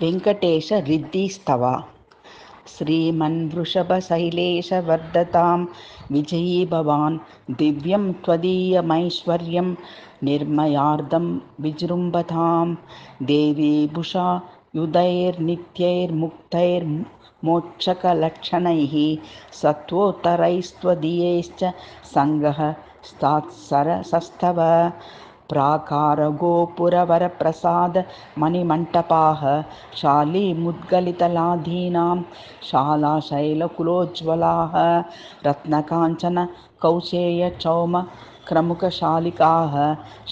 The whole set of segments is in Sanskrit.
वेङ्कटेशरिद्धिस्तव श्रीमन्वृषभशैलेशवर्धतां विजयी भवान् दिव्यं त्वदीयमैश्वर्यं निर्मयार्धं विजृम्भतां देवी भूषा युधैर्नित्यैर्मुक्तैर्मोक्षकलक्षणैः सत्त्वोत्तरैस्त्वदीयैश्च सङ्गः स्तात्सरसस्तव प्राकारगोपुरवरप्रसादमणिमण्टपाः शालीमुद्गलितलादीनां शालाशैलकुलोज्ज्वलाः रत्नकाञ्चनकौशेयचौमक्रमुकशालिकाः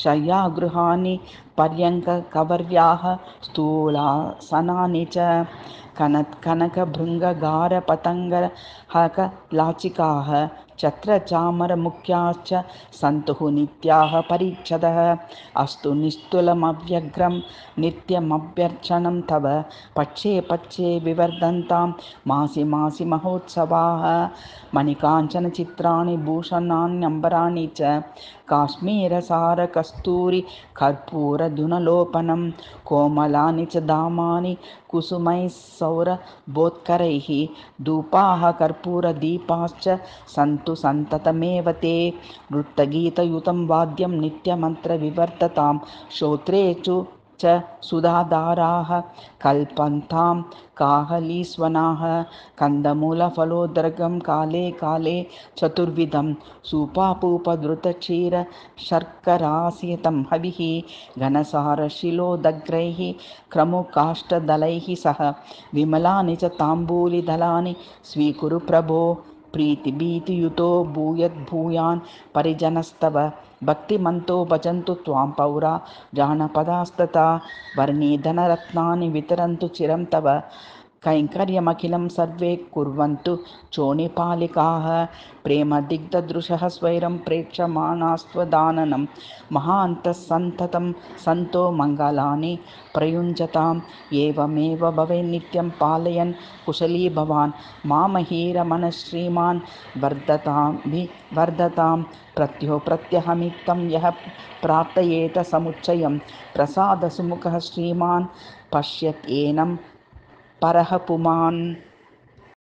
शय्यागृहाणि पर्यङ्ककवर्याः स्थूलासनानि च कनकभृङ्गगारपतङ्गहकलाचिकाः छत्रचामरमुख्याश्च सन्तुः नित्याः परीक्षदः अस्तु निस्तुलमव्यग्रं नित्यमभ्यर्चनं तव पक्षे पक्षे विवर्धन्तां मासि मासि महोत्सवाः मणिकाञ्चनचित्राणि भूषणान्यम्बराणि च काश्मीरसारकस्तूरि कर्पूरधुनलोपनं कोमलानि च धामानि कुसुमैः सौरभोत्करैः धूपाः कर्पूरदीपाश्च सन्तु सन्ततमेव ते नृत्तगीतयुतं वाद्यं नित्यमन्त्रविवर्ततां श्रोत्रेषु च सुधाधाराः कल्पन्तां काहलीस्वनाः कन्दमूलफलोदर्गं काले काले चतुर्विधं सूपापूपधृतक्षीरशर्करासितं हविः घनसारशिलोदग्रैः क्रमुकाष्ठदलैः सह विमलानि च ताम्बूलिदलानि स्वीकुरु प्रभो प्रीतिभीतियुतो भूयद्भूयान् परिजनस्तव भक्तिमन्तो भजन्तु त्वां पौरा जानपदास्तथा वर्णीधनरत्नानि वितरन्तु चिरं तव कैङ्कर्यमखिलं सर्वे कुर्वन्तु चोणिपालिकाः प्रेमदिग्धदृशः स्वैरं प्रेक्षमाणास्त्वदाननं महान्तः सन्ततं सन्तो मङ्गलानि प्रयुञ्जताम् एवमेव भवेन्नित्यं पालयन् कुशली भवान् मामहीरमणः श्रीमान् वर्धतां प्रत्यहमित्तं यः प्रार्थयेत समुच्चयं प्रसादसुमुखः श्रीमान् पश्यत्येनं परः पुमान्।